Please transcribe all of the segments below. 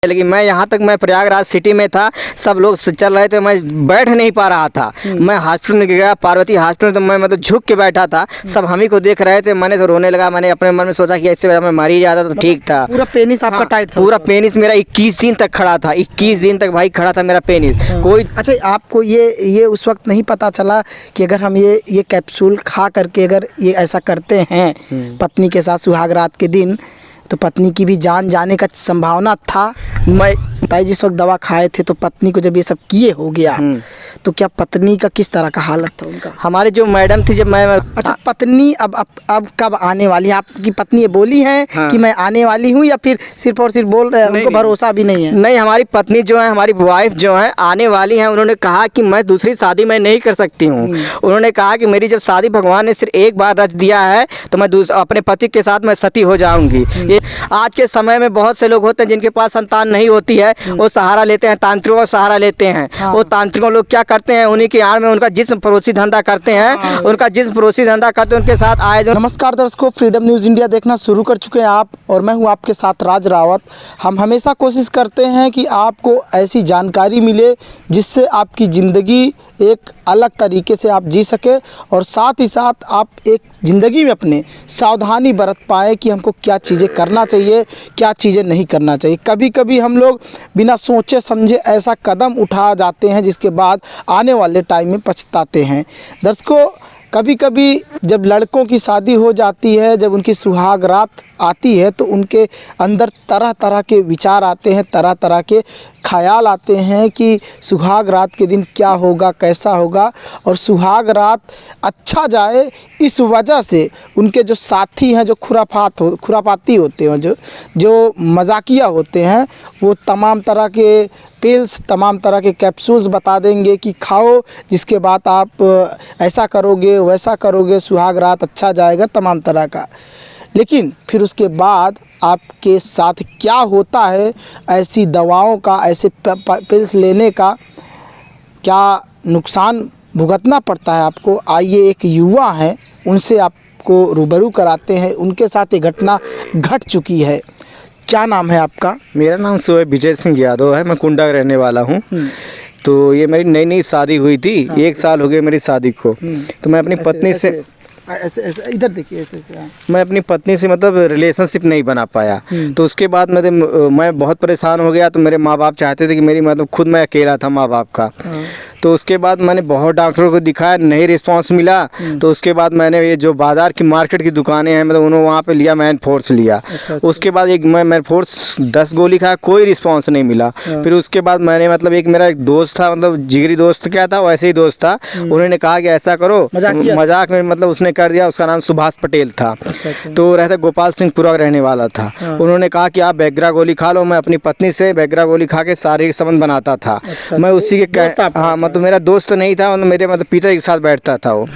लेकिन मैं यहाँ तक मैं प्रयागराज सिटी में था, सब लोग चल रहे थे, मैं बैठ नहीं पा रहा था। मैं हॉस्पिटल में गया, पार्वती हॉस्पिटल, तो मैं मतलब झुक के बैठा था, सब हम ही को देख रहे थे। मैंने तो रोने लगा। मैंने अपने मन में सोचा कि इससे मैं मर ही जाता तो ठीक था। पूरा पेनिस आपका टाइट था? पूरा पेनिस मेरा 21 दिन तक खड़ा था। 21 दिन तक भाई खड़ा था मेरा पेनिस। कोई अच्छा, आपको ये उस वक्त नहीं पता चला कि अगर हम ये कैप्सूल खा करके अगर ये ऐसा करते हैं पत्नी के साथ सुहाग रात के दिन, तो पत्नी की भी जान जाने का संभावना था? मैं ताई जिस वक्त दवा खाए थे तो पत्नी को जब ये सब किए हो गया तो क्या पत्नी का किस तरह का हालत था उनका? हमारी जो मैडम थी, जब मैं अच्छा, पत्नी अब कब आने वाली है? आपकी पत्नी ये बोली है कि मैं आने वाली हूँ, या फिर सिर्फ और सिर्फ बोल रहे हैं, उनको भरोसा भी नहीं है? नहीं, हमारी पत्नी जो है, हमारी वाइफ जो है आने वाली हैं। उन्होंने कहा कि मैं दूसरी शादी मैं नहीं कर सकती हूँ। उन्होंने कहा कि मेरी जब शादी भगवान ने सिर्फ एक बार रच दिया है तो मैं अपने पति के साथ मैं सती हो जाऊंगी। ये आज के समय में बहुत से लोग होते हैं जिनके पास संतान नहीं होती है, वो सहारा लेते हैं, तांत्रिकों का सहारा लेते हैं। वो तांत्रिकों लोग क्या करते हैं, उन्हीं की आड़ में उनका जिस्म फरोशी धंधा करते हैं, उनका जिस्म फरोशी धंधा करते हैं, उनके साथ आए जो। नमस्कार दर्शकों, फ्रीडम न्यूज़ इंडिया देखना शुरू कर चुके हैं आप, और मैं हूं आपके साथ राज रावत। हम हमेशा कोशिश करते हैं कि आपको ऐसी जानकारी मिले जिससे आपकी ज़िंदगी एक अलग तरीके से आप जी सके, और साथ ही साथ आप एक ज़िंदगी में अपने सावधानी बरत पाए कि हमको क्या चीज़ें करना चाहिए, क्या चीज़ें नहीं करना चाहिए। कभी कभी हम लोग बिना सोचे समझे ऐसा कदम उठा जाते हैं जिसके बाद आने वाले टाइम में पछताते हैं। दर्शकों, कभी कभी जब लड़कों की शादी हो जाती है, जब उनकी सुहाग रात आती है, तो उनके अंदर तरह तरह के विचार आते हैं, तरह तरह के ख्याल आते हैं कि सुहाग रात के दिन क्या होगा, कैसा होगा, और सुहाग रात अच्छा जाए इस वजह से उनके जो साथी हैं, जो खुरापाती होते हैं, जो मजाकिया होते हैं, वो तमाम तरह के पिल्स, तमाम तरह के कैप्सूल्स बता देंगे कि खाओ, जिसके बाद आप ऐसा करोगे, वैसा करोगे, सुहाग रात अच्छा जाएगा, तमाम तरह का। लेकिन फिर उसके बाद आपके साथ क्या होता है, ऐसी दवाओं का, ऐसे पिल्स लेने का क्या नुकसान भुगतना पड़ता है आपको? आइए, एक युवा हैं, उनसे आपको रूबरू कराते हैं। उनके साथ ये घटना घट चुकी है। क्या नाम है आपका? मेरा नाम सुबह विजय सिंह यादव है। मैं कुंडा का रहने वाला हूँ। तो ये मेरी नई नई शादी हुई थी। 1 साल हो गए मेरी शादी को। तो मैं अपनी पत्नी से ऐसे इधर देखिए, मैं अपनी पत्नी से मतलब रिलेशनशिप नहीं बना पाया। तो उसके बाद मैं बहुत परेशान हो गया। तो मेरे माँ बाप चाहते थे कि मेरी मतलब खुद मैं अकेला था माँ बाप का। तो उसके बाद मैंने बहुत डॉक्टरों को दिखाया, नहीं रिस्पांस मिला। तो उसके बाद मैंने ये जो बाज़ार की मार्केट की दुकानें हैं, मतलब उन्होंने वहाँ पे लिया, मैन फोर्स लिया। अच्छा। उसके बाद एक मैन फोर्स 10 गोली खाया, कोई रिस्पांस नहीं मिला। फिर उसके बाद मैंने मतलब मेरा एक दोस्त था, मतलब जिगरी दोस्त क्या था, वैसे ही दोस्त था। उन्होंने कहा कि ऐसा करो, मजाक में मतलब उसने कर दिया। उसका नाम सुभाष पटेल था। तो रहता गोपाल सिंहपुरा रहने वाला था। उन्होंने कहा कि आप बैगरा गोली खा लो। मैं अपनी पत्नी से बैगरा गोली खा के शारीरिक संबंध बनाता था। मैं उसी के हाँ, तो मेरा दोस्त तो नहीं था, मतलब मेरे मतलब पिता के साथ बैठता था वो।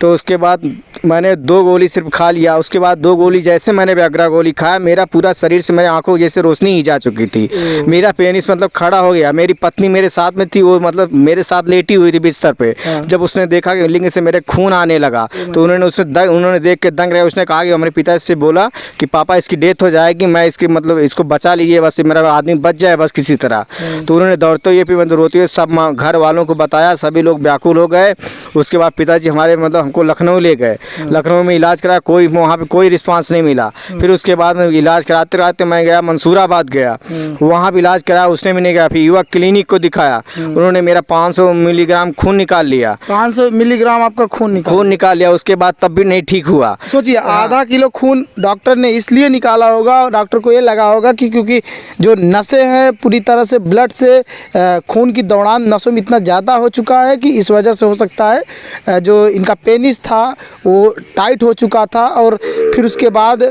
तो उसके बाद मैंने 2 गोली सिर्फ खा लिया। उसके बाद 2 गोली जैसे मैंने बैगरा गोली खाया, मेरा पूरा शरीर से मेरी आंखों जैसे रोशनी ही जा चुकी थी। मेरा पेनिस मतलब खड़ा हो गया। मेरी पत्नी मेरे साथ में थी, वो मतलब मेरे साथ लेटी हुई थी बिस्तर पे। जब उसने देखा कि लिंग से मेरे खून आने लगा, तो उन्होंने देख के दंग रहे। उसने कहा कि हमारे पिता से बोला कि पापा इसकी डेथ हो जाएगी, मैं इसकी मतलब इसको बचा लीजिए, बस मेरा आदमी बच जाए बस किसी तरह। तो उन्होंने दौड़ते हुए मतलब रोते हुए सब घर वालों को बताया। सभी लोग व्याकुल हो गए। उसके बाद पिताजी हमारे मतलब हमको लखनऊ ले गए। लखनऊ में इलाज कराया, कोई वहाँ पे कोई रिस्पांस नहीं मिला। फिर उसके बाद में इलाज कराते कराते मैं गया मंसूराबाद गया, वहाँ भी इलाज कराया, उसने भी नहीं गया। फिर युवा क्लिनिक को दिखाया, उन्होंने मेरा 500 मिलीग्राम खून निकाल लिया। 500 मिलीग्राम आपका खून निकाल लिया। उसके बाद तब भी नहीं ठीक हुआ। सोचिए, आधा किलो खून डॉक्टर ने इसलिए निकाला होगा, डॉक्टर को ये लगा होगा कि क्योंकि जो नसें हैं पूरी तरह से ब्लड से खून की दौड़ान नसों में इतना ज़्यादा हो चुका है कि इस वजह से हो सकता है जो इनका पेनिस था वो टाइट हो चुका था, और फिर उसके बाद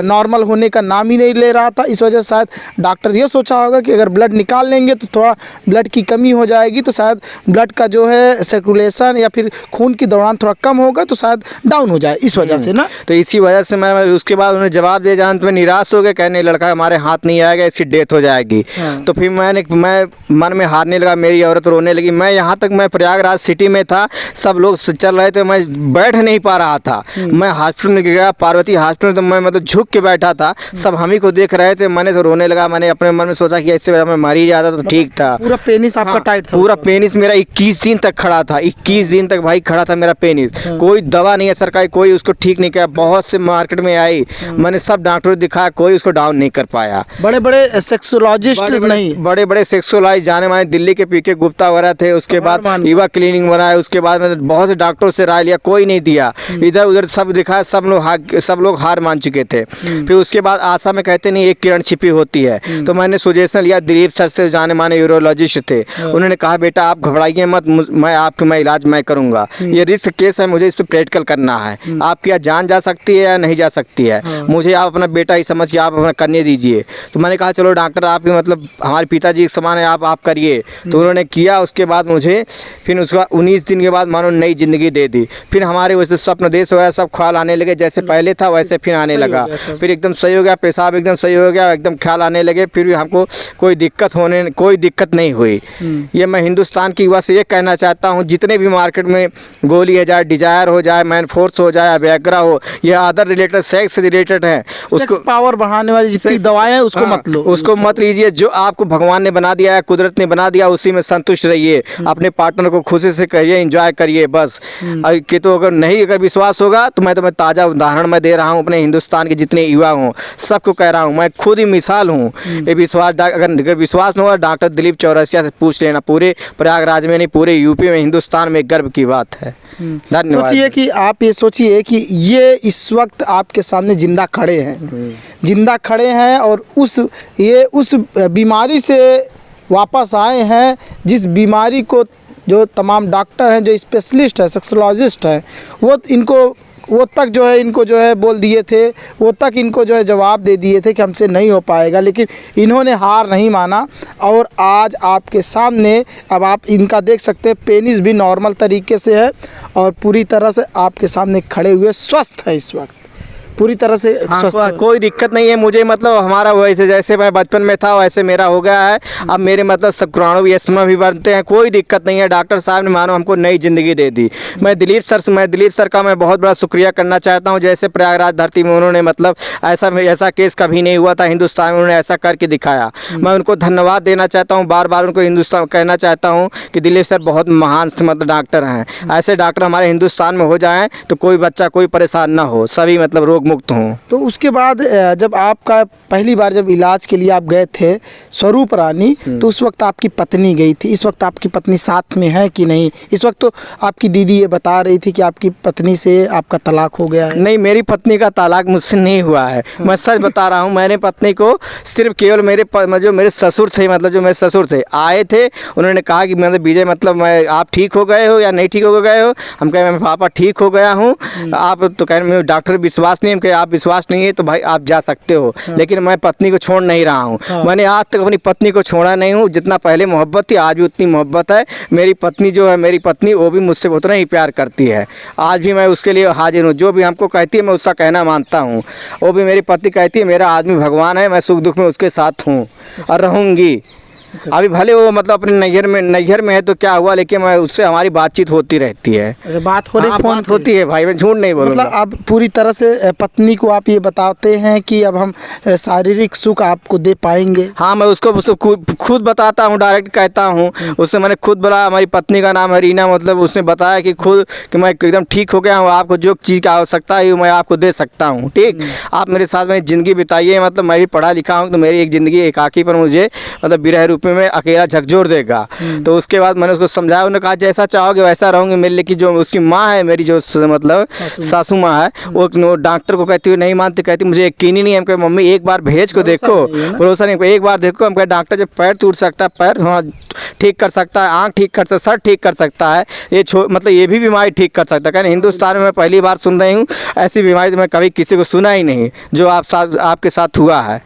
नॉर्मल होने का नाम ही नहीं ले रहा था। इस वजह से शायद डॉक्टर ये सोचा होगा कि अगर ब्लड निकाल लेंगे तो थोड़ा ब्लड की कमी हो जाएगी, तो शायद ब्लड का जो है सर्कुलेशन या फिर खून की दौड़ान थोड़ा कम होगा, तो शायद डाउन हो जाए, इस वजह से ना। तो इसी वजह से मैं उसके बाद उन्हें जवाब दे जान तो मैं निराश हो गया, कहने लड़का हमारे हाथ नहीं आएगा, इसकी डेथ हो जाएगी। तो फिर मैं मन में हारने लगा, मेरी औरत रोने लगी। मैं यहाँ जहाँ तक मैं प्रयागराज सिटी में था सब लोग चल रहे थे, मैं बैठ नहीं पा रहा था। मैं हॉस्पिटल में गया, पार्वती हॉस्पिटल, तो मैं मतलब झुक के बैठा था, सब हम ही को देख रहे थे। मैंने तो रोने लगा। मैंने अपने मन में सोचा कि इससे मैं मर ही जाता तो ठीक था। पूरा पेनिस आपका टाइट था? पूरा पेनिस मेरा 21 दिन तक खड़ा था। 21 दिन तक भाई खड़ा था मेरा पेनिस। कोई दवा नहीं है सरकारी, कोई उसको ठीक नहीं किया। बहुत से मार्केट में आई, मैंने सब डॉक्टरों दिखाया, कोई उसको डाउन नहीं कर पाया। बड़े बड़े सेक्सोलॉजिस्ट नहीं, बड़े बड़े सेक्सोलॉजिस्ट जाने माने दिल्ली के पीके गुप्ता वगैरह थे। उसके बाद युवा क्लिनिक बनाया। उसके बाद मैंने बहुत से डॉक्टरों से राय लिया, कोई नहीं दिया। इधर उधर सब दिखाया, सब लोग हार मान चुके थे। फिर उसके बाद आशा में कहते नहीं एक किरण छिपी होती है, तो मैंने सजेशन लिया दिलीप सर से, जाने माने यूरोलॉजिस्ट थे। उन्होंने कहा बेटा आप घबराइए मत, मैं इलाज मैं करूंगा। ये रिस्क केस है, मुझे इस पर प्रैक्टिकल करना है। आपकी या जान जा सकती है या नहीं जा सकती है, मुझे आप अपना बेटा ही समझ के आप अपना करने दीजिए। तो मैंने कहा चलो डॉक्टर आप ही मतलब हमारे पिताजी के समान है, आप करिए। तो उन्होंने किया। उसके बाद मुझे फिर उसका 19 दिन के बाद मानो नई जिंदगी दे दी। फिर हमारे वैसे स्वप्न देश वगैरह सब ख्याल आने लगे, जैसे पहले था वैसे फिर आने लगा। फिर एकदम सही हो गया, पेशाब एकदम सही हो गया, एकदम ख्याल आने लगे। फिर भी हमको कोई दिक्कत नहीं हुई। ये मैं हिंदुस्तान की युवा से ये कहना चाहता हूँ, जितने भी मार्केट में गोली है, चाहे डिजायर हो, जाए मैन फोर्स हो, जाए अबैग्रा हो, ये अदर रिलेटेड सेक्स रिलेटेड है, उसको पावर बढ़ाने वाली जितनी दवाएं हैं उसको मत लो, उसको मत लीजिए। जो आपको भगवान ने बना दिया है, कुदरत ने बना दिया, उसी में संतुष्ट रहिए। अपने पार्टनर को खुशी से करिए, एंजॉय करिए बस। कि तो अगर विश्वास होगा तो मैं ताज़ा उदाहरण मैं दे रहा हूँ अपने हिंदुस्तान के जितने युवा हों सबको कह रहा हूँ, मैं खुद ही मिसाल हूँ। ये विश्वास अगर विश्वास न होगा डॉक्टर दिलीप चौरसिया से पूछ लेना। पूरे प्रयागराज में नहीं, पूरे यूपी में, हिंदुस्तान में गर्व की बात है। धन्यवाद। सोचिए कि आप ये सोचिए कि ये इस वक्त आपके सामने जिंदा खड़े हैं और उस बीमारी से वापस आए हैं, जिस बीमारी को जो तमाम डॉक्टर हैं, जो स्पेशलिस्ट है, सेक्सोलॉजिस्ट हैं, वो तक जो है इनको जो है बोल दिए थे, वो तक इनको जो है जवाब दे दिए थे कि हमसे नहीं हो पाएगा, लेकिन इन्होंने हार नहीं माना। और आज आपके सामने अब आप इनका देख सकते हैं, पेनिस भी नॉर्मल तरीके से है और पूरी तरह से आपके सामने खड़े हुए स्वस्थ है, इस वक्त पूरी तरह से स्वस्थ है। कोई दिक्कत नहीं है मुझे, मतलब हमारा वैसे जैसे मैं बचपन में था वैसे मेरा हो गया है। अब मेरे मतलब शुक्राणु भी अस्थमा भी बनते हैं, कोई दिक्कत नहीं है। डॉक्टर साहब ने मानो हमको नई ज़िंदगी दे दी। मैं दिलीप सर का मैं बहुत बड़ा शुक्रिया करना चाहता हूँ। जैसे प्रयागराज धरती में उन्होंने मतलब ऐसा केस कभी नहीं हुआ था हिंदुस्तान में, उन्होंने ऐसा करके दिखाया। मैं उनको धन्यवाद देना चाहता हूँ, बार बार उनको हिंदुस्तान कहना चाहता हूँ कि दिलीप सर बहुत महान मतलब डॉक्टर हैं। ऐसे डॉक्टर हमारे हिंदुस्तान में हो जाएँ तो कोई बच्चा कोई परेशान ना हो, सभी मतलब रोग मुक्त हूँ। तो उसके बाद जब आपका पहली बार जब इलाज के लिए आप गए थे स्वरूप रानी, तो उस वक्त आपकी पत्नी गई थी। इस वक्त आपकी पत्नी साथ में है कि नहीं? इस वक्त तो आपकी दीदी ये बता रही थी कि आपकी पत्नी से आपका तलाक हो गया है। नहीं, मेरी पत्नी का तलाक मुझसे नहीं हुआ है। मैं सच बता रहा हूँ। मैंने पत्नी को सिर्फ केवल जो मेरे ससुर थे, मतलब जो मेरे ससुर थे आए थे, उन्होंने कहा कि मतलब विजय मतलब मैं आप ठीक हो गए हो या नहीं ठीक हो गए हो? हम कहे मैं पापा ठीक हो गया हूँ। आप तो कह रहे डॉक्टर विश्वास नहीं, हम कहे आप विश्वास नहीं है तो भाई आप जा सकते हो। लेकिन मैं पत्नी को छोड़ नहीं रहा हूँ। मैंने आज तक अपनी पत्नी को छोड़ा नहीं हूँ। जितना पहले मोहब्बत थी आज भी उतनी मोहब्बत है। मेरी पत्नी जो है, मेरी पत्नी वो भी मुझसे उतना ही प्यार करती है। आज भी मैं उसके लिए हाजिर हूँ। जो भी हमको कहती है मैं उसका कहना मानता हूँ। वो भी मेरी पत्नी कहती है मेरा आदमी भगवान है, मैं सुख दुख में उसके साथ हूँ और रहूँगी। अभी भले वो मतलब अपने नैहर में है तो क्या हुआ, लेकिन मैं उससे हमारी बातचीत होती रहती है। बात हो रही, बात होती है भाई, मैं झूठ नहीं बोलूँगा। मतलब अब पूरी तरह से पत्नी को आप ये बताते हैं कि अब हम शारीरिक सुख आपको दे पाएंगे? हाँ, मैं उसको खुद बताता हूँ, डायरेक्ट कहता हूँ उससे। मैंने खुद बोला, हमारी पत्नी का नाम है रीना, मतलब उसने बताया कि खुद कि मैं एकदम ठीक हो गया हूँ, आपको जो चीज़ की आवश्यकता है मैं आपको दे सकता हूँ। ठीक, आप मेरे साथ मेरी ज़िंदगी बिताइए। मतलब मैं भी पढ़ा लिखा हूँ तो मेरी एक ज़िंदगी एकाकी पर मुझे मतलब विरह रूप में अकेला झकझोर देगा। तो उसके बाद मैंने उसको समझाया। उन्होंने कहा जैसा चाहोगे वैसा रहूँगी। मेरे लिए कि जो उसकी माँ है, मेरी जो मतलब सासू माँ है, वो डॉक्टर को कहती हुई नहीं मानती, कहती मुझे यकीन ही नहीं है। हम कहे मम्मी एक बार भेज को देखो, भरोसा नहीं, एक बार देखो। हम कहे डॉक्टर जब पैर टूट सकता है, पैर हाँ ठीक कर सकता है, आँख ठीक कर सकता है, सर ठीक कर सकता है, ये मतलब ये भी बीमारी ठीक कर सकता है। कहने हिंदुस्तान में मैं पहली बार सुन रही हूँ ऐसी बीमारी, तो मैं कभी किसी को सुना ही नहीं जो आपके साथ हुआ है।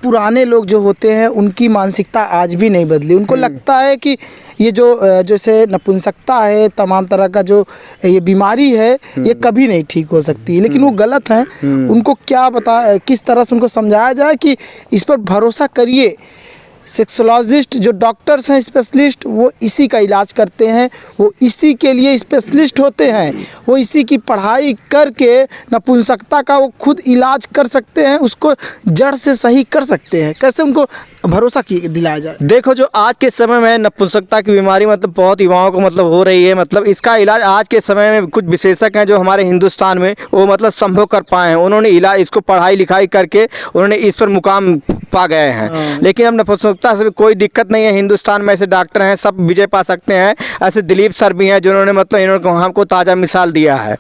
पुराने लोग जो होते हैं उनकी मानसिकता आज भी नहीं बदली। उनको लगता है कि ये जो जैसे नपुंसकता है, तमाम तरह का जो ये बीमारी है, ये कभी नहीं ठीक हो सकती। लेकिन वो गलत है। उनको क्या किस तरह से उनको समझाया जाए कि इस पर भरोसा करिए, सेक्सोलॉजिस्ट जो डॉक्टर्स हैं स्पेशलिस्ट, वो इसी का इलाज करते हैं, वो इसी के लिए स्पेशलिस्ट होते हैं, वो इसी की पढ़ाई करके नपुंसकता का वो खुद इलाज कर सकते हैं, उसको जड़ से सही कर सकते हैं। कैसे उनको भरोसा दिलाया जाए? देखो, जो आज के समय में नपुंसकता की बीमारी मतलब बहुत युवाओं को मतलब हो रही है, मतलब इसका इलाज आज के समय में कुछ विशेषज्ञ हैं जो हमारे हिंदुस्तान में वो मतलब संभव कर पाए हैं। उन्होंने इलाज इसको पढ़ाई लिखाई करके उन्होंने इस पर मुकाम पा गए हैं। लेकिन अब नपुंसकता से कोई दिक्कत नहीं है। हिंदुस्तान में ऐसे डॉक्टर हैं, सब विजय पा सकते हैं। ऐसे दिलीप सर भी हैं जिन्होंने मतलब इन्होंने हमको ताज़ा मिसाल दिया है।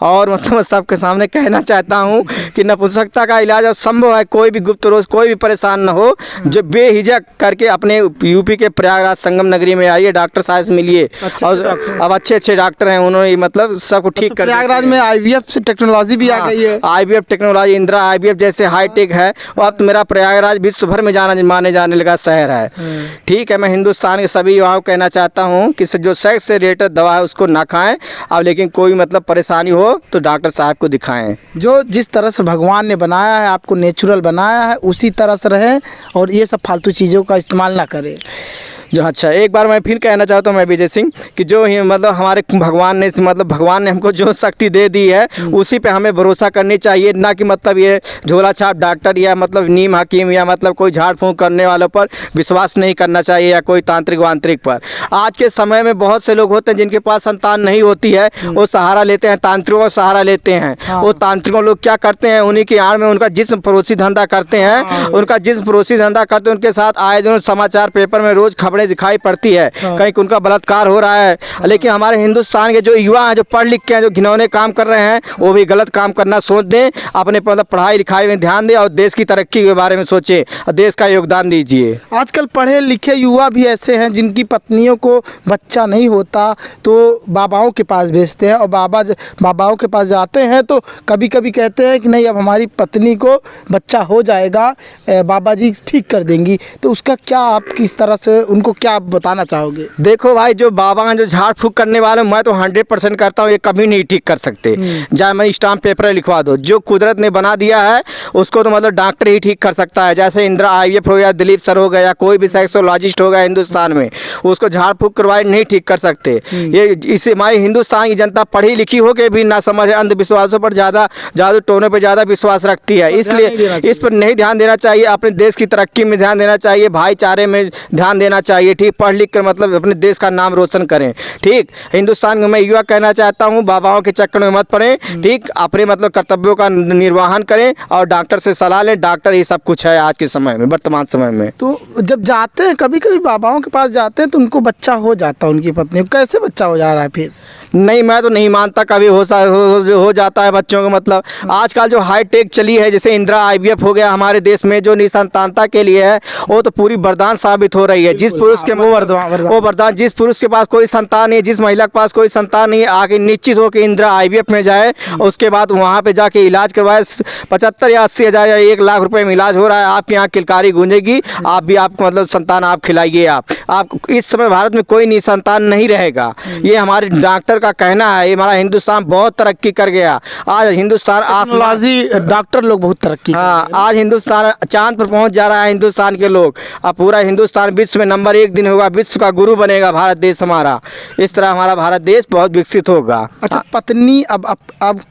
और मतलब सबके सामने कहना चाहता हूँ कि नपुंसकता का इलाज अब संभव है। कोई भी गुप्त रोग, कोई भी परेशान न हो, जो बेहिजक करके अपने यूपी के प्रयागराज संगम नगरी में आइए, डॉक्टर साहब से मिलिए। और अब अच्छे अच्छे डॉक्टर हैं, उन्होंने मतलब सबको ठीक कर। प्रयागराज में IVF से टेक्नोलॉजी भी आ गई है। IVF टेक्नोलॉजी, इंदिरा IVF जैसे हाईटेक है। और अब मेरा प्रयागराज विश्व भर में माने जाने लगा शहर है। ठीक है, मैं हिंदुस्तान के सभी युवाओं को कहना चाहता हूँ कि जो सेक्स से रिलेटेड दवा है उसको ना खाएं। अब लेकिन कोई मतलब परेशानी हो तो डॉक्टर साहब को दिखाएं। जो जिस तरह से भगवान ने बनाया है, आपको नेचुरल बनाया है, उसी तरह से रहें और ये सब फालतू चीज़ों का इस्तेमाल ना करें। जो अच्छा, एक बार मैं फिर कहना चाहता हूँ मैं विजय सिंह कि जो ही मतलब हमारे भगवान ने हमको जो शक्ति दे दी है उसी पे हमें भरोसा करनी चाहिए। ना कि मतलब ये झोला छाप डॉक्टर या मतलब नीम हकीम या मतलब कोई झाड़ फूँक करने वालों पर विश्वास नहीं करना चाहिए, या कोई तांत्रिक वांत्रिक पर। आज के समय में बहुत से लोग होते हैं जिनके पास संतान नहीं होती है, वो सहारा लेते हैं, तांत्रिकों का सहारा लेते हैं। वो तांत्रिकों लोग क्या करते हैं, उन्हीं की आड़ में उनका जिस्म फरोशी धंधा करते हैं। उनका जिस्म फरोशी धंधा करते हैं, उनके साथ आए दिन समाचार पेपर में रोज़ खबरें दिखाई पड़ती है कहीं उनका बलात्कार हो रहा है। लेकिन हमारे हिंदुस्तान के जो युवा हैं, जो पढ़ लिख के हैं, जो घिनौने काम कर रहे हैं, वो भी गलत काम करना सोच दें। अपने मतलब पढ़ाई लिखाई में ध्यान दें और देश की तरक्की के बारे में सोचें और देश का योगदान दीजिए। आजकल पढ़े लिखे युवा भी ऐसे हैं जिनकी पत्नियों को बच्चा नहीं होता तो बाबाओं के पास भेजते हैं, और बाबाओं के पास जाते हैं तो कभी कभी कहते हैं कि नहीं, अब हमारी पत्नी को बच्चा हो जाएगा, बाबा जी ठीक कर देंगी। तो उसका क्या आप किस तरह से उनको क्या बताना चाहोगे? देखो भाई, जो बाबा हैं, जो झाड़ फूँक करने वाले, मैं तो 100% करता हूँ ये कभी नहीं ठीक कर सकते। चाहे मैं स्टाम्प पेपर लिखवा दो, जो कुदरत ने बना दिया है उसको तो मतलब डॉक्टर ही ठीक कर सकता है। जैसे इंदिरा IVF हो गया, दिलीप सर हो गया, कोई भी सेक्सोलॉजिस्ट हो गया हिंदुस्तान में, उसको झाड़ फूँक करवाए नहीं ठीक कर सकते। ये इसे हमारी हिंदुस्तान की जनता पढ़ी लिखी हो के भी ना समझ, अंधविश्वासों पर ज़्यादा, जादू टोने पर ज़्यादा विश्वास रखती है। इसलिए इस पर नहीं ध्यान देना चाहिए। अपने देश की तरक्की में ध्यान देना चाहिए, भाईचारे में ध्यान देना चाहिए। ठीक, पढ़ लिख कर मतलब अपने देश का नाम रोशन करें। ठीक, हिंदुस्तान में मैं युवा कहना चाहता हूँ, बाबाओं के चक्कर में मत पड़ें। ठीक, अपने मतलब कर्तव्यों का निर्वहन करें और डॉक्टर से सलाह लें। डॉक्टर ही सब कुछ है आज के समय में, वर्तमान समय में। तो जब जाते हैं, कभी कभी बाबाओं के पास जाते हैं तो उनको बच्चा हो जाता है, उनकी पत्नी को कैसे बच्चा हो जा रहा है फिर? नहीं, मैं तो नहीं मानता कभी हो जाता है बच्चों का। मतलब आजकल जो हाईटेक चली है, जैसे इंदिरा IVF हो गया हमारे देश में, जो निसंतानता के लिए है, वो तो पूरी वरदान साबित हो रही है। जिस पुरुष के वो वरदान, जिस पुरुष के पास कोई संतान नहीं है, जिस महिला के पास कोई संतान नहीं है, आगे निश्चित हो कि इंदिरा IVF में जाए और उसके बाद वहाँ पे जाके इलाज करवाए। 75 या 80 हज़ार या 1 लाख रुपए में इलाज हो रहा है, आपके यहाँ किलकारी गूंजेगी। आप भी आपको मतलब संतान आप खिलाइए। आप इस समय भारत में कोई निसंतान नहीं रहेगा, ये हमारे डॉक्टर का कहना है। ये हमारा हिंदुस्तान बहुत तरक्की कर गया। आज हिंदुस्तान टेक्नोलॉजी, डॉक्टर लोग बहुत तरक्की। हाँ, आज हिंदुस्तान चांद पर पहुंच जा रहा है। हिंदुस्तान के लोग, अब पूरा हिंदुस्तान विश्व में नंबर 1 दिन होगा, विश्व का गुरु बनेगा भारत देश हमारा। इस तरह हमारा भारत देश बहुत विकसित होगा। अच्छा, पत्नी अब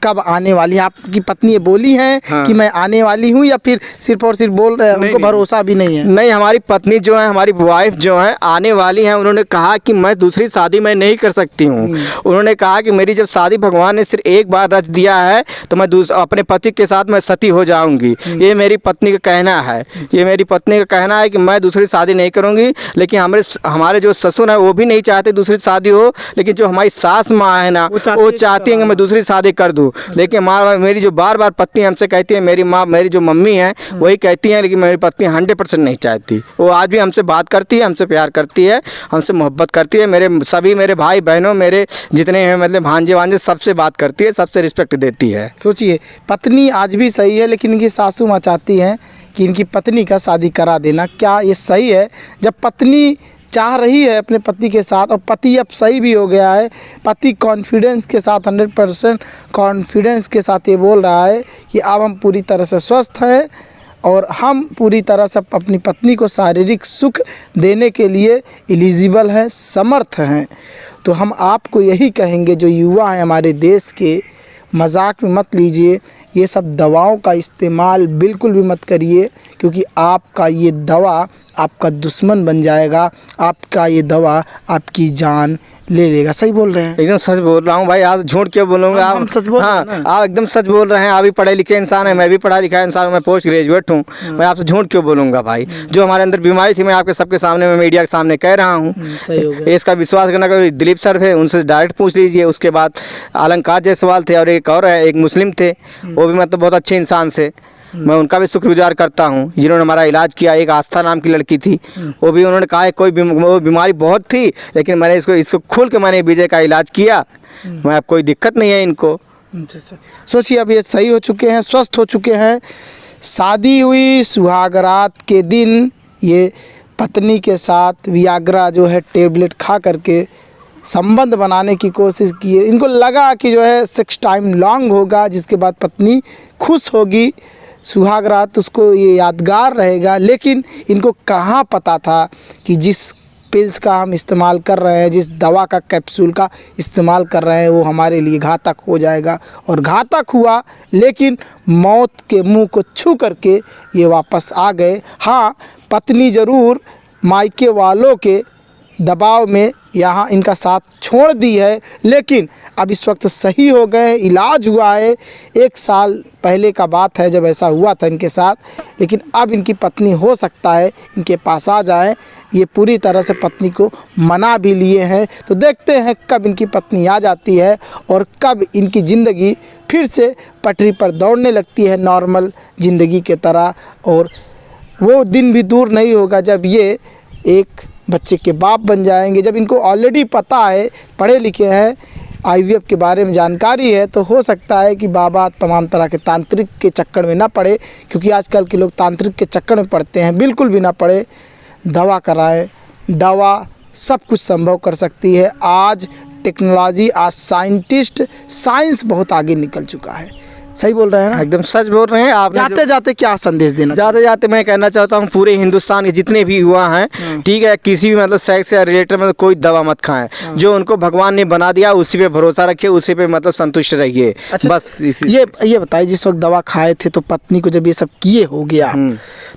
कब आने वाली है? आपकी पत्नी ये बोली है कि मैं आने वाली हूँ, या फिर सिर्फ और सिर्फ बोल रहे हैं, उनको भरोसा भी नहीं है? नहीं, हमारी पत्नी जो है, हमारी वाइफ जो है, आने वाली है। उन्होंने कहा कि मैं दूसरी शादी मैं नहीं कर सकती हूँ। उन्होंने कहा कि मेरी जब शादी भगवान ने सिर्फ एक बार रच दिया है तो मैं अपने पति के साथ मैं सती हो जाऊंगी। ये मेरी पत्नी का कहना है। ये मेरी पत्नी का कहना है कि मैं दूसरी शादी नहीं करूंगी। लेकिन हमारे जो ससुर हैं वो भी नहीं चाहते दूसरी शादी हो, लेकिन जो हमारी सास माँ है ना, वो चाहती हैं कि मैं दूसरी शादी कर दूँ। लेकिन मेरी जो बार बार पत्नी हमसे कहती है, मेरी माँ, मेरी जो मम्मी है, वही कहती हैं, लेकिन मेरी पत्नी 100% नहीं चाहती। वो आज भी हमसे बात करती है, हमसे प्यार करती है, हमसे मोहब्बत करती है। मेरे भाई बहनों, मेरे जितने हैं मतलब भांजे सबसे बात करती है, सबसे रिस्पेक्ट देती है। सोचिए, पत्नी आज भी सही है, लेकिन इनकी सासू माँ चाहती हैं कि इनकी पत्नी का शादी करा देना। क्या ये सही है? जब पत्नी चाह रही है अपने पति के साथ और पति अब सही भी हो गया है, पति कॉन्फिडेंस के साथ 100% कॉन्फिडेंस के साथ ये बोल रहा है कि अब हम पूरी तरह से स्वस्थ हैं और हम पूरी तरह से अपनी पत्नी को शारीरिक सुख देने के लिए एलिजिबल हैं, समर्थ हैं। तो हम आपको यही कहेंगे, जो युवा हैं हमारे देश के, मजाक में मत लीजिए, ये सब दवाओं का इस्तेमाल बिल्कुल भी मत करिए, क्योंकि आपका ये दवा आपका दुश्मन बन जाएगा, आपका ये दवा आपकी जान ले लेगा। सही बोल रहे हैं? एकदम सच बोल रहा हूँ भाई, आप झूठ क्यों बोलूँगा? हम सच बोल रहे हैं ना। आप एकदम सच बोल रहे हैं। आप भी पढ़े लिखे इंसान हैं, मैं भी पढ़ा लिखा इंसान हूँ, मैं पोस्ट ग्रेजुएट हूँ। मैं आपसे झूठ क्यों बोलूँगा भाई? जो हमारे अंदर बीमारी थी, मैं आपके सबके सामने, मैं मीडिया के सामने कह रहा हूँ। सही हो गया। इसका विश्वास करना, कोई दिलीप सर है, उनसे डायरेक्ट पूछ लीजिए। उसके बाद अलंकार जायसवाल थे, और एक और है, एक मुस्लिम थे, वो भी मतलब बहुत अच्छे इंसान से, मैं उनका भी शुक्रगुजार करता हूँ, जिन्होंने हमारा इलाज किया। एक आस्था नाम की लड़की थी, वो भी उन्होंने कहा है वो बीमारी बहुत थी, लेकिन मैंने इसको खुल के मैंने विजय का इलाज किया। मैं अब कोई दिक्कत नहीं है इनको। सोचिए, अब ये सही हो चुके हैं, स्वस्थ हो चुके हैं। शादी हुई, सुहागरात के दिन ये पत्नी के साथ वियाग्रा जो है टेबलेट खा करके संबंध बनाने की कोशिश की है। इनको लगा कि जो है सेक्स टाइम लॉन्ग होगा, जिसके बाद पत्नी खुश होगी, सुहागरात उसको ये यादगार रहेगा। लेकिन इनको कहाँ पता था कि जिस पिल्स का हम इस्तेमाल कर रहे हैं, जिस दवा का कैप्सूल का इस्तेमाल कर रहे हैं, वो हमारे लिए घातक हो जाएगा। और घातक हुआ, लेकिन मौत के मुंह को छू करके ये वापस आ गए। हाँ, पत्नी ज़रूर मायके वालों के दबाव में यहाँ इनका साथ छोड़ दी है, लेकिन अब इस वक्त सही हो गए, इलाज हुआ है। 1 साल पहले का बात है जब ऐसा हुआ था इनके साथ, लेकिन अब इनकी पत्नी हो सकता है इनके पास आ जाए। ये पूरी तरह से पत्नी को मना भी लिए हैं, तो देखते हैं कब इनकी पत्नी आ जाती है और कब इनकी ज़िंदगी फिर से पटरी पर दौड़ने लगती है, नॉर्मल ज़िंदगी के तरह। और वो दिन भी दूर नहीं होगा जब ये एक बच्चे के बाप बन जाएंगे। जब इनको ऑलरेडी पता है, पढ़े लिखे हैं, IVF के बारे में जानकारी है, तो हो सकता है कि बाबा तमाम तरह के तांत्रिक के चक्कर में ना पड़े, क्योंकि आजकल के लोग तांत्रिक के चक्कर में पड़ते हैं। बिल्कुल भी ना पड़े, दवा कराएं। दवा सब कुछ संभव कर सकती है। आज टेक्नोलॉजी, आज साइंस बहुत आगे निकल चुका है। सही बोल रहे हैं ना? एकदम सच बोल रहे हैं आप। जाते जाते क्या संदेश देना? जाते जाते मैं कहना चाहता हूँ पूरे हिंदुस्तान के जितने भी युवा हैं, ठीक है, किसी भी मतलब सेक्स या रिलेटेड मतलब कोई दवा मत खाएं। जो उनको भगवान ने बना दिया उसी पे भरोसा रखिए, उसी पे मतलब संतुष्ट रहिए। अच्छा, बस ये बताइए, जिस वक्त दवा खाए थे तो पत्नी को जब ये सब किए हो गया,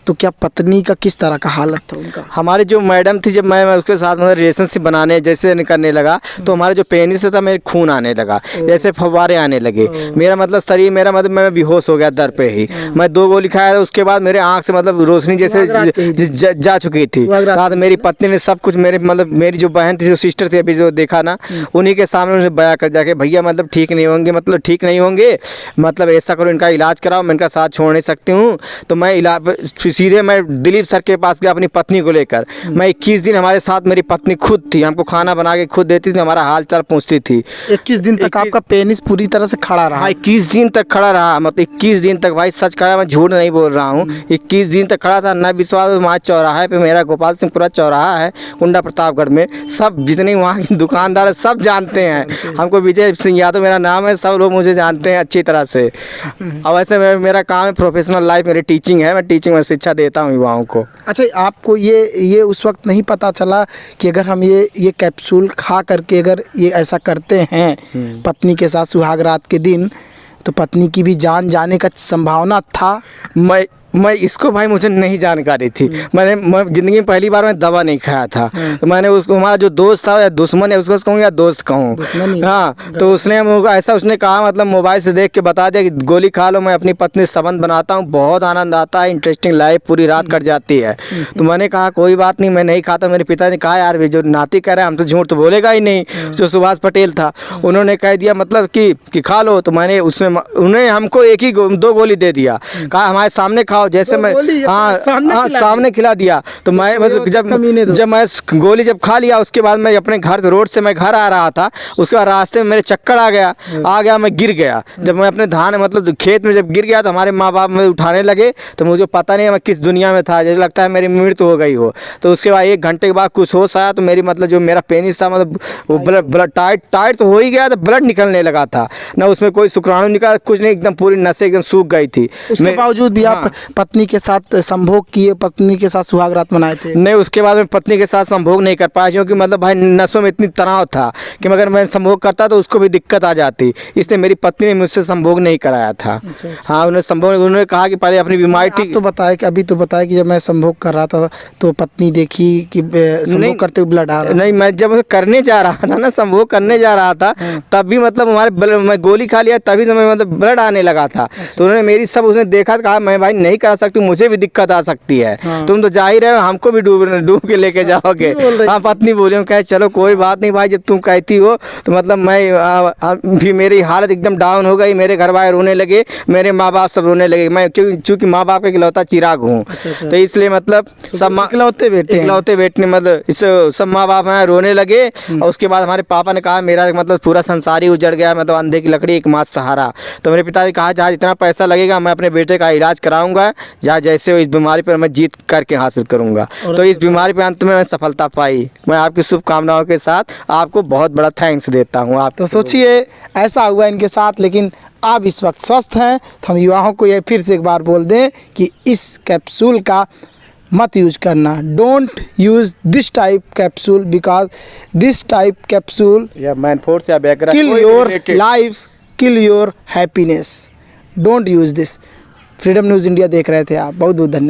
तो क्या पत्नी का किस तरह का हालत था उनका? हमारी जो मैडम थी, जब मैं उसके साथ मतलब रिलेशनशिप बनाने जैसे करने लगा, तो हमारे जो पेनिस से था मेरे खून आने लगा, जैसे फव्वारे आने लगे। मेरा मतलब शरीर, मेरा मतलब मैं बेहोश हो गया दर पे ही। मैं 2 गोली खाया था, उसके बाद मेरे आँख से मतलब रोशनी जैसे जा चुकी थी। साथ मेरी पत्नी ने सब कुछ, मेरे मतलब मेरी जो बहन थी, जो सिस्टर थी, अभी जो देखा ना, उन्हीं के सामने उन्हें बया कर जाके, भैया मतलब ठीक नहीं होंगे, मतलब ठीक नहीं होंगे, मतलब ऐसा करो, इनका इलाज कराओ, मैं इनका साथ छोड़ नहीं सकती हूँ। तो मैं सीधे मैं दिलीप सर के पास गया अपनी पत्नी को लेकर। मैं 21 दिन हमारे साथ मेरी पत्नी खुद थी, हमको खाना बना के खुद देती थी, हमारा हाल चाल पूछती थी। 21 दिन तक आपका पेनिस पूरी तरह से खड़ा रहा? 21 दिन तक खड़ा रहा, मतलब 21 दिन तक भाई, सच कहा, मैं झूठ नहीं बोल रहा हूँ। 21 दिन तक खड़ा था। न विश्वास, वहाँ चौराहे पे मेरा गोपाल सिंहपुरा चौराहा है कुंडा प्रतापगढ़ में, सब जितने वहाँ की दुकानदार है सब जानते हैं हमको। विजय सिंह यादव मेरा नाम है, सब लोग मुझे जानते हैं अच्छी तरह से। अब ऐसे मेरा काम है, प्रोफेशनल लाइफ मेरी टीचिंग है, मैं टीचिंग में शिक्षा देता हूँ युवाओं को। अच्छा, आपको ये उस वक्त नहीं पता चला कि अगर हम ये कैप्सूल खा करके अगर ये ऐसा करते हैं पत्नी के साथ सुहागरात के दिन, तो पत्नी की भी जान जाने का संभावना था? मैं इसको भाई मुझे नहीं जानकारी थी। मैं ज़िंदगी में पहली बार मैं दवा नहीं खाया था। तो मैंने उसको, हमारा जो दोस्त था या दुश्मन है उसको कहूँ या दोस्त कहूँ, हाँ, तो उसने ऐसा उसने कहा, मतलब मोबाइल से देख के बता दिया कि गोली खा लो, मैं अपनी पत्नी से संबंध बनाता हूँ, बहुत आनंद आता है, इंटरेस्टिंग लाइफ पूरी रात कट जाती है। तो मैंने कहा कोई बात नहीं, मैं नहीं खाता। मेरे पिता ने कहा यार जो नाती कह रहा है, हम तो झूठ तो बोलेगा ही नहीं। जो सुभाष पटेल था, उन्होंने कह दिया मतलब कि खा लो। तो मैंने उसमें उन्हें हमको 2 गोली दे दिया, कहा हमारे सामने खाओ। जैसे मैं सामने खिला दिया। तो मैं मतलब जब मैं गोली जब खा लिया, उसके बाद मैं अपने घर रोड से मैं घर आ रहा था, उसके बाद रास्ते में मेरे चक्कर आ गया, मैं गिर गया। जब मैं अपने धान मतलब खेत में जब गिर गया, तो हमारे माँ बाप मुझे उठाने लगे, तो मुझे पता नहीं मैं किस दुनिया में था, जैसे लगता है मेरी मृत्यु हो गई हो। तो उसके बाद 1 घंटे के बाद कुछ होश आया, तो मेरी मतलब जो मेरा पेनिस था, मतलब वो ब्लड टाइट तो हो ही गया था, ब्लड निकलने लगा था ना, उसमें कोई शुक्राणु निकला कुछ नहीं, एकदम पूरी नसें एकदम सूख गई थी। उसके बावजूद भी आप पत्नी के साथ संभोग किए, पत्नी के साथ सुहाग रात मनाए थे? नहीं, उसके बाद मैं पत्नी के साथ संभोग नहीं कर पाया, क्योंकि मतलब भाई नसों में इतनी तनाव था कि अगर मैं संभोग करता तो उसको भी दिक्कत आ जाती, इसलिए मेरी पत्नी ने मुझसे संभोग नहीं कराया था। हाँ, उन्होंने कहा कि पहले अपनी बीमारी आप तो बताया कि अभी तो बताया कि जब मैं संभोग कर रहा था तो पत्नी देखी कि संभोग करते हुए ब्लड आ रहा। नहीं, मैं जब करने जा रहा था ना, संभोग करने जा रहा था, तब भी मतलब मैं गोली खा लिया, तभी समय मतलब ब्लड आने लगा था। तो उन्होंने मेरी सब उसने देखा, कहा मैं भाई नहीं करा सकती, मुझे भी दिक्कत आ सकती है। तुम तो जा ही रहे हो, हमको भी डूब के लेके जाओगे। हाँ, पत्नी बोली, कहे चलो कोई बात नहीं भाई, जब तुम कहती हो तो मतलब मैं भी मेरी हालत एकदम डाउन हो गई, मेरे घर वाले रोने लगे, मेरे माँ बाप सब रोने लगे। मैं चूँकि माँ बाप का इकलौता चिराग हूँ, तो इसलिए मतलब सब इकलौते बेटे मतलब इस सब माँ बाप हैं रोने लगे। और उसके बाद हमारे पापा ने कहा मेरा मतलब पूरा संसार ही उजड़ गया, मतलब अंधे की लकड़ी एकमात्र सहारा। तो मेरे पिताजी कहा जहाँ जितना पैसा लगेगा मैं अपने बेटे का इलाज कराऊंगा, जहाँ जैसे हो इस बीमारी पर मैं जीत करके हासिल करूंगा। तो इस बीमारी पे अंत में मैं सफलता पाई। मैं आपकी शुभकामनाओं के साथ आपको बहुत बड़ा थैंक्स देता हूँ। आप तो सोचिए ऐसा हुआ इनके साथ, लेकिन आप इस वक्त स्वस्थ हैं। तो हम युवाओं को ये फिर से एक बार बोल दें कि इस कैप्सूल का मत यूज करना। Don't use this type capsule because this type capsule या मैन फोर्स या बैकरा kill your life, kill your happiness. Don't use this. Freedom news India देख रहे थे आप, बहुत बहुत धन्यवाद।